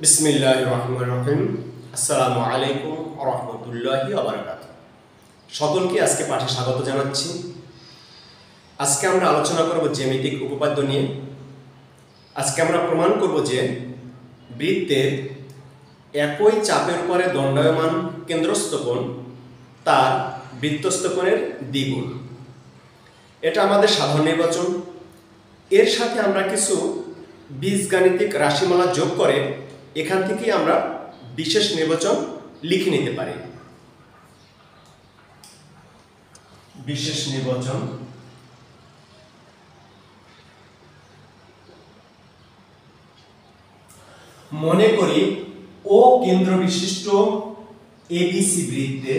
বিসমিল্লাহির রহমানির রহিম। আসসালামু আলাইকুম ওয়া রাহমাতুল্লাহি ওয়া বারাকাতুহু। সকলকে আজকে পাঠে স্বাগত জানাচ্ছি। আজকে আমরা আলোচনা করব জ্যামিতিক উপপাদ্য নিয়ে। আজকে আমরা প্রমাণ করব যে বৃত্তের একই চাপের উপরে দণ্ডায়মান কেন্দ্রস্থ কোণ তার বৃত্তস্থ কোণের দ্বিগুণ। এটা আমাদের সাধারণ নির্বাচন। এর সাথে আমরা কিছু বীজগাণিতিক রাশিমালা যোগ করে এখান থেকেই আমরা বিশেষ নির্বাচন লিখে নিতে পারি। বিশেষ নির্বাচন মনে করি ও কেন্দ্র বিশিষ্ট এবিসি বৃত্তে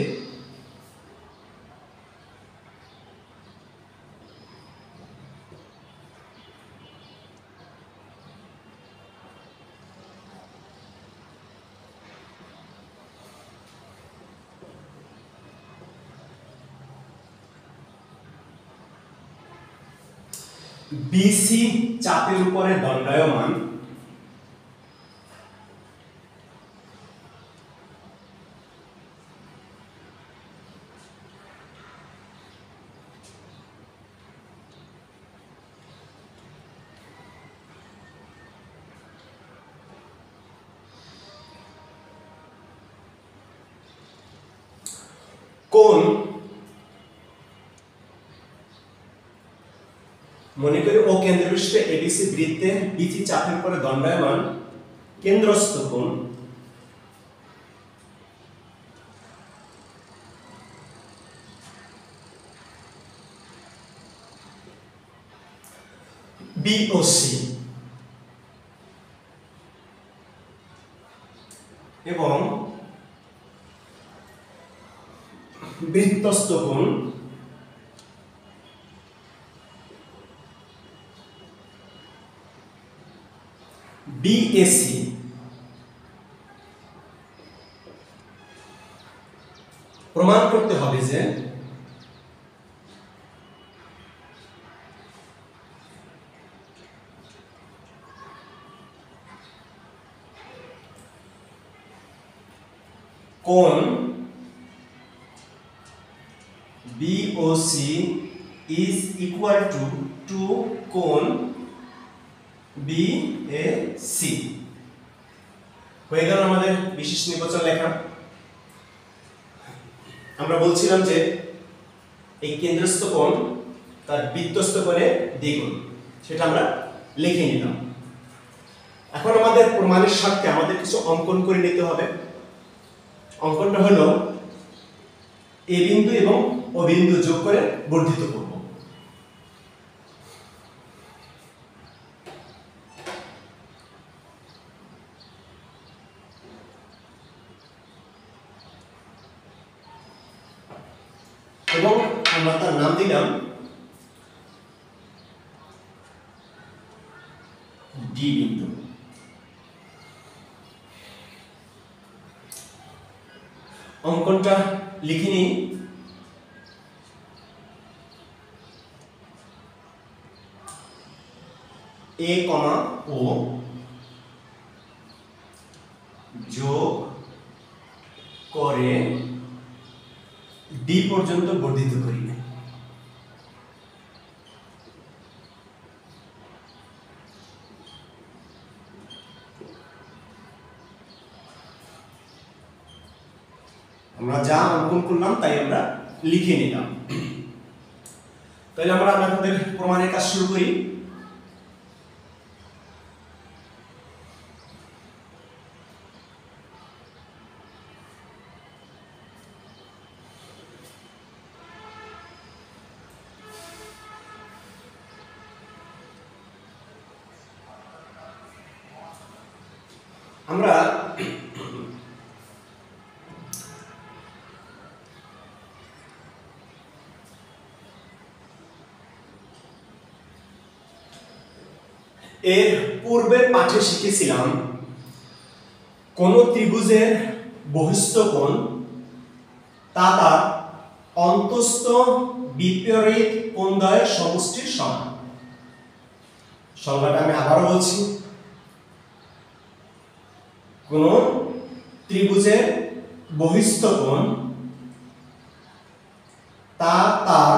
বিসি চাপের উপরে দণ্ডায়মান কোণ মনে করি ও কেন্দ্র বিশিষ্ট এবিসি বৃত্তে বিসি চাপের উপরে দণ্ডায়মান কেন্দ্রস্থ কোণ বিওসি এবং বৃত্তস্থ কোণ বিএসি প্রমাণ করতে হবে যে কোণ BOC is equal to কোণ BAC। হয়ে গেল আমাদের বিশেষ নির্বাচন লেখা। আমরা বলছিলাম যে এই কেন্দ্রস্থ কোণ তার বৃত্তস্থ কোণের দ্বিগুণ, সেটা আমরা লিখে নিলাম। এখন আমাদের প্রমাণের স্বার্থে আমাদের কিছু অঙ্কন করে নিতে হবে। অঙ্কনটা হলো এ বিন্দু এবং ও বিন্দু যোগ করে বর্ধিত করব। এবং আমরা তার নাম দিলাম ডি বিন্দু। অঙ্কনটা লিখে নিই। এ কমা ও যোগ করে ডি পর্যন্ত বর্ধিত করি। আমরা যা অঙ্কন করলাম তাই আমরা লিখে নিলাম। তাহলে আমরা আমাদের প্রমাণের কাজ শুরু করি। আমরা এর পূর্বের পাঠে শিখেছিলাম কোন ত্রিভুজের বহিস্থ কোণ তা তার অন্তস্থ বিপরীত কোণদ্বয়ের সমষ্টির সমান। সংজ্ঞাটা আমি আবারও বলছি। কোন ত্রিভুজের বহিস্থ কোণ তা তার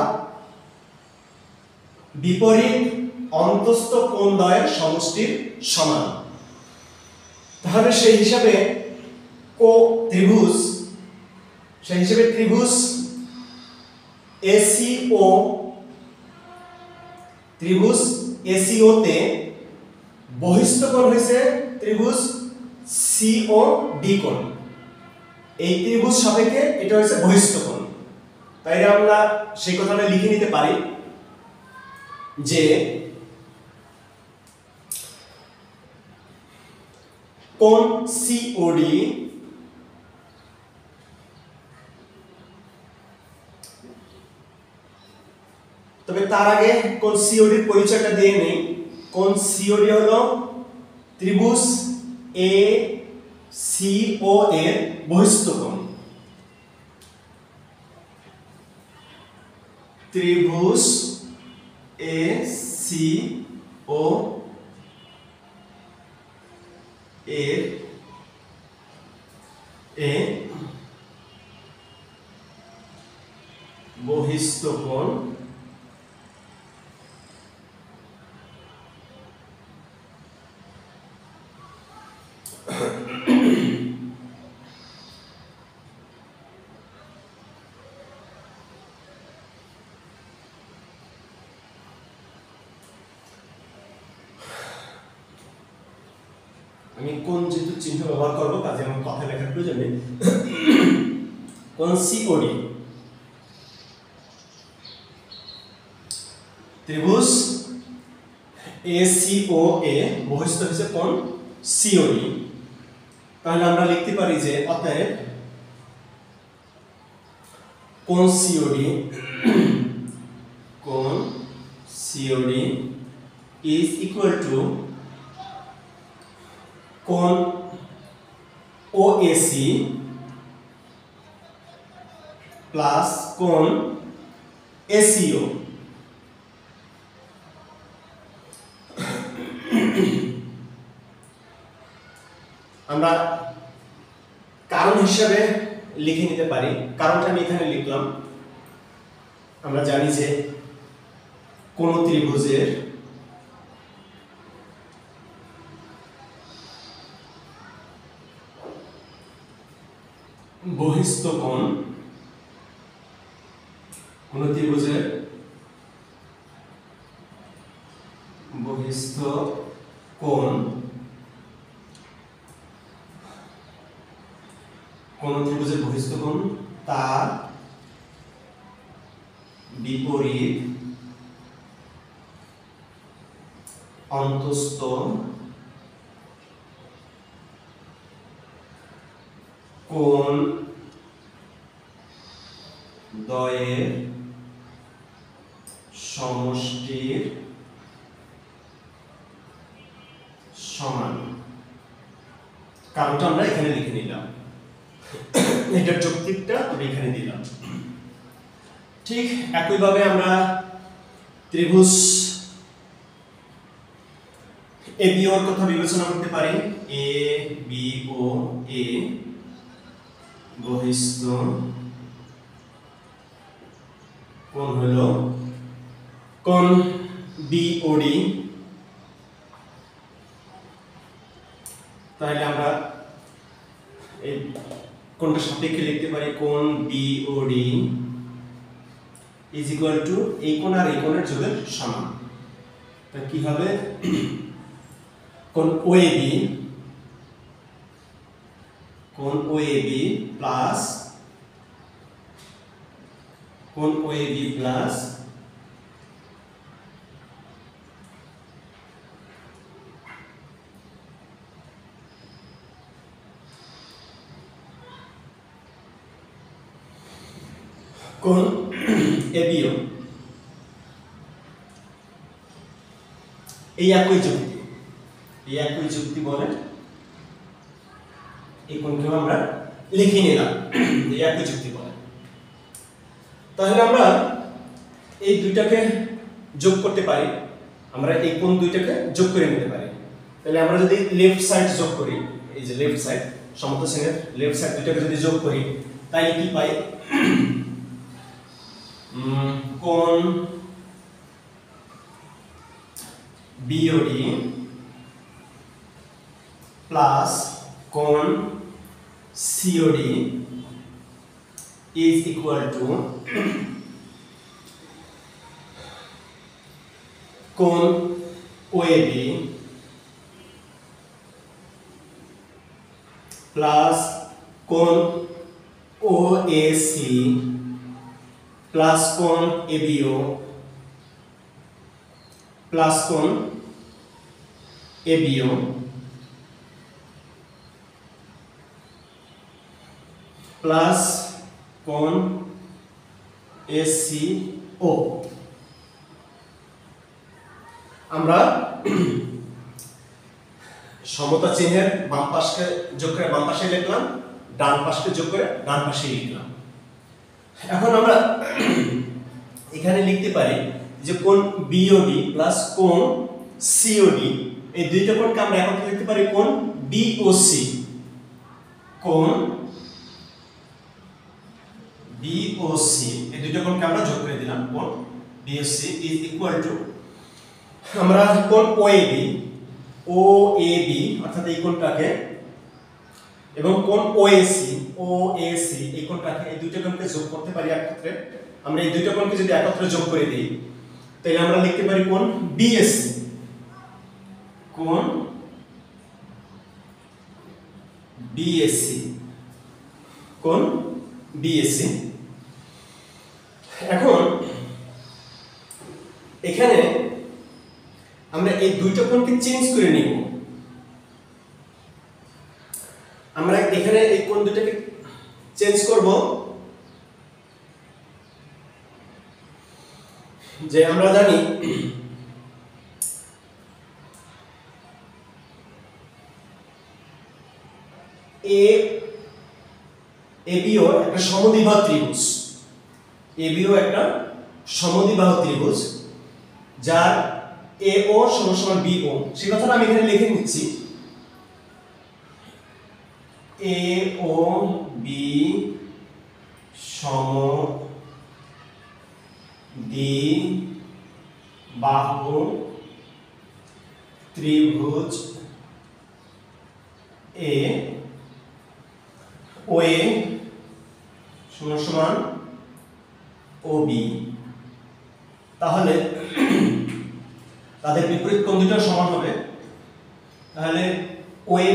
বিপরীত অন্তস্থ কোণ দ্বয়ের সমষ্টির সমান। তাহলে সেই হিসাবে ত্রিভুজ এসিও তে বহিস্থ কোণ হয়েছে ত্রিভুজ সিওডি কোণ। এই ত্রিভুজ সাপেক্ষে এটা হচ্ছে বহিস্থ কোণ। তাই আমরা সেই কথাটা লিখে নিতে পারি যে কোণ সিওডি তবে তার আগে কোণ সিওডির পরিচয়টা দিয়ে নেই। কোণ সিওডি হলো ত্রিভুজ এ সিও এর বহিস্থ কোণ। ত্রিভুজ এ সিও এর বহিস্থ কোণ আমি কোন যেহেতু চিহ্ন ব্যবহার করব কাজে আমার কথা লেখার প্রয়োজন নেই। কোণ সিওডি ত্রিভুজ এসিও এ বহিস্থ হচ্ছে কোণ সিওডি। তাহলে আমরা লিখতে পারি যে অতএব কোণ সিওডি is equal to কোণ OAC প্লাস কোণ ACO। আমরা কারণ হিসেবে লিখে নিতে পারি। কারণটা আমি এখানে লিখলাম। আমরা জানি যে কোন ত্রিভুজের বহিস্থ কোণ কোন ত্রিভুজের বহিস্থ কোণ তার বিপরীত অন্তস্থ কোণ দ্বয়ের সমষ্টির সমান। কারণটা আমরা এখানে লিখে নিলাম, এটার যৌক্তিকটা আমি এখানে দিলাম। ঠিক একইভাবে আমরা ত্রিভুজ এবিও এর কথা বিবেচনা করতে পারি। এ বি ও এ বহিস্থ কোণ হলো কোণ বিওডি। তাহলে আমরা এই কোণটা সাপেক্ষে লিখতে পারি কোণ বিওডি ইজ ইকুয়াল টু এই কোণ আর এই কোণের যোগের সমান। তা কি হবে? কোণ ওএবি প্লাস কোণ ওএবি প্লাস কোণ এবিও। এই একই যুক্তি বলে এই কোণকে আমরা লিখে নিলাম, এই একই যুক্তি বলে। তাহলে আমরা এই দুইটাকে যোগ করতে পারি, আমরা এই কোণ দুইটাকে যোগ করে নিতে পারি। তাহলে আমরা যদি লেফট সাইড যোগ করি, এই যে লেফট সাইড, সমতশ্রেণীর লেফট সাইড দুইটাকে যদি যোগ করি তাহলে কি পাই? কোণ BOD প্লাস কোণ COD is equal to কোণ OAB প্লাস কোণ OAC প্লাস কোণ ABO প্লাস কোণ ABO প্লাস কোণ SCO। আমরা সমতা চিহ্নের বাম পাশকে যোগ করে বাম পাশে লিখলাম, ডান পাশকে যোগ করে ডান পাশে লিখলাম। এখন আমরা এখানে লিখতে পারি যে কোণ BOD প্লাস কোণ COD, এই দুইটা কোণকে আমরা একত্রে লিখতে পারি কোণ BOC। কোণ BOC এই দুইটা কোণকে আমরা যোগ করে দিলাম, কোণ BOC ইজ ইকুয়াল টু আমরা কোণ OAB অর্থাৎ এই কোণটাকে এবং কোণ OAC এই কোণটাকে, এই দুইটা কোণকে যোগ করতে পারি একত্রে। আমরা এই দুইটা কোণকে যদি একত্রে যোগ করে দিই তাহলে আমরা লিখতে পারি কোণ BSC। কোণ BSC, কোণ BSC। এখন এখানে আমরা এই দুইটা কোণকে চেঞ্জ করে নিব। আমরা এখানে এই কোণ দুটাকে চেঞ্জ করব, যে আমরা জানি ABO একটা সমদ্বিবাহু ত্রিভুজ, ABO একটা সমদ্বিবাহু ত্রিভুজ যার AO সমান BO। সেই কথাটা আমি এখানে লিখে নিচ্ছি, AOB সমদ্বিবাহু ত্রিভুজ OA সমান OB। তাহলে তাদের বিপরীত কোণ দুটো সমান হবে। তাহলে OA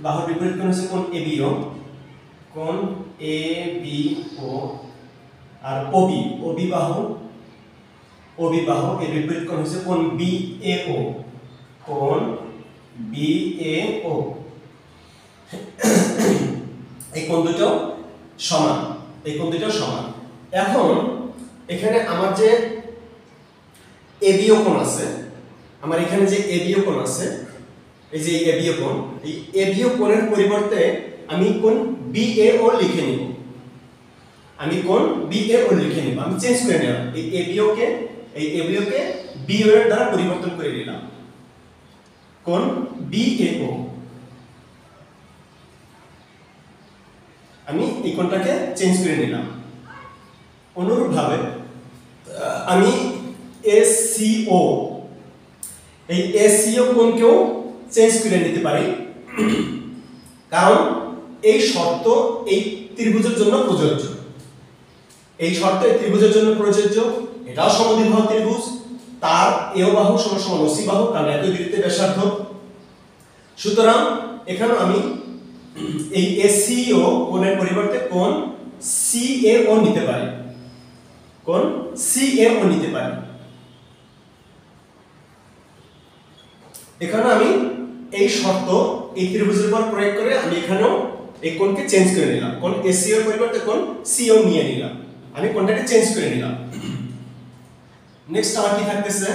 বাহুর বিপরীত কোণ হচ্ছে কোণ ABO, কোণ ABO আর OB বাহু এর বিপরীত কোণ হচ্ছে কোণ BAO, কোণ BAO। এই কোণ দুটো সমান, এই কোণ দুটো সমান। এখন এখানে আমার যে ABO কোণ আছে, আমার এখানে যে ABO কোণ আছে, এই যে ABO কোণ, এই ABO কোণের পরিবর্তে আমি কোণ BAO লিখে নিব, আমি কোণ BAO লিখে নিব, আমি চেঞ্জ করে নিলাম। এই ABO কে BO এর দ্বারা পরিবর্তন করে নিলাম, কোণ BAO। আমি এই কোণটাকে চেঞ্জ করে নিলাম। অনুরূপভাবে আমি SCO, এই SCO কোণকেও চেঞ্জ করে নিতে পারি, কারণ এই শর্ত এই ত্রিভুজের জন্য প্রযোজ্য। এই শর্ত এই ত্রিভুজের জন্য প্রযোজ্য। এটাও সমদ্বিবাহু ত্রিভুজ, তার AO বাহু সমান OC বাহু, কারণ একই বৃত্তে ব্যাসার্ধ। সুতরাং এখানে আমি এই SCO কোণের পরিবর্তে কোণ CAO নিতে পারি, কোণ CAO নিতে পারি। এখানে আমি এই শর্ত এই ত্রিভুজের উপর প্রয়োগ করে আমি এখানেও এই কোণকে চেঞ্জ করে নিলাম, কোণ SCO এর পরিবর্তে কোণ CO নিয়ে নিলাম, আমি কোণটাকে চেঞ্জ করে নিলাম। নেক্সট আমার কি থাকতেছে,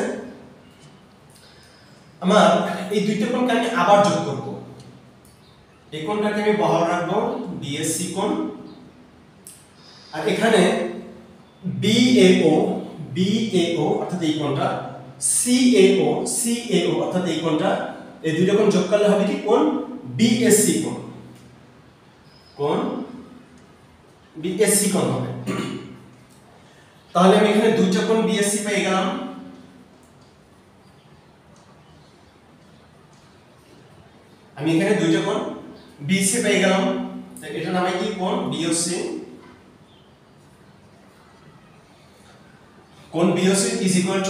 আমার এই দুইটা কোণকে আমি আবার যোগ করব। এই কোণটাকে আমি বহাল রাখবো BSC কোণ, আর এখানে BAO অর্থাৎ এই কোণটা, CAO অর্থাৎ এই কোণটা, এই দুইটা কোণ যোগ করলে হবে কি কোণ বিএসসি কোণ, কোণ বিএসসি কোণ হবে। তাহলে আমি এখানে দুইটা কোণ বিএসসি পেয়ে গেলাম। আমি এখানে দুইটা কোণ বিসি পেয়ে গেলাম, এটা নামে কি কোণ বিওসি। কোণ বিওসি ইজ ইকুয়াল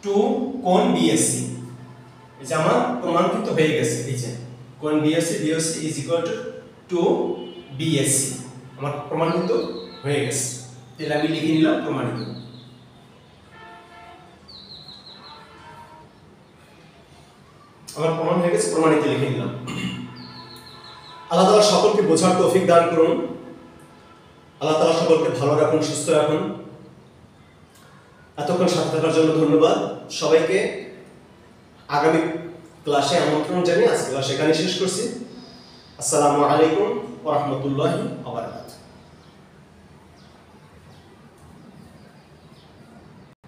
টু কোণ বিএসসি। এই যে আমার প্রমাণিত হয়ে গেছে, এই যে কোণ BOC is equal to BSc আমার প্রমাণিত হয়ে গেছে। তাহলে আমি লিখে নিলাম প্রমাণিত। আমার প্রমাণ হয়ে গেছে, প্রমাণিত লিখে নিলাম। আল্লাহ তাআলা সকলকে বোঝার তৌফিক দান করুন। আল্লাহ তাআলা সকলকে ভালো রাখুন, সুস্থ রাখুন। এতক্ষণ সাথে থাকার জন্য ধন্যবাদ সবাইকে। আগামী ক্লাসে আমন্ত্রণ জানিয়ে আজকে ক্লাস এখানে শেষ করছি। আসসালামু আলাইকুম ওয়া রাহমাতুল্লাহি ওয়া বারাকাতুহু।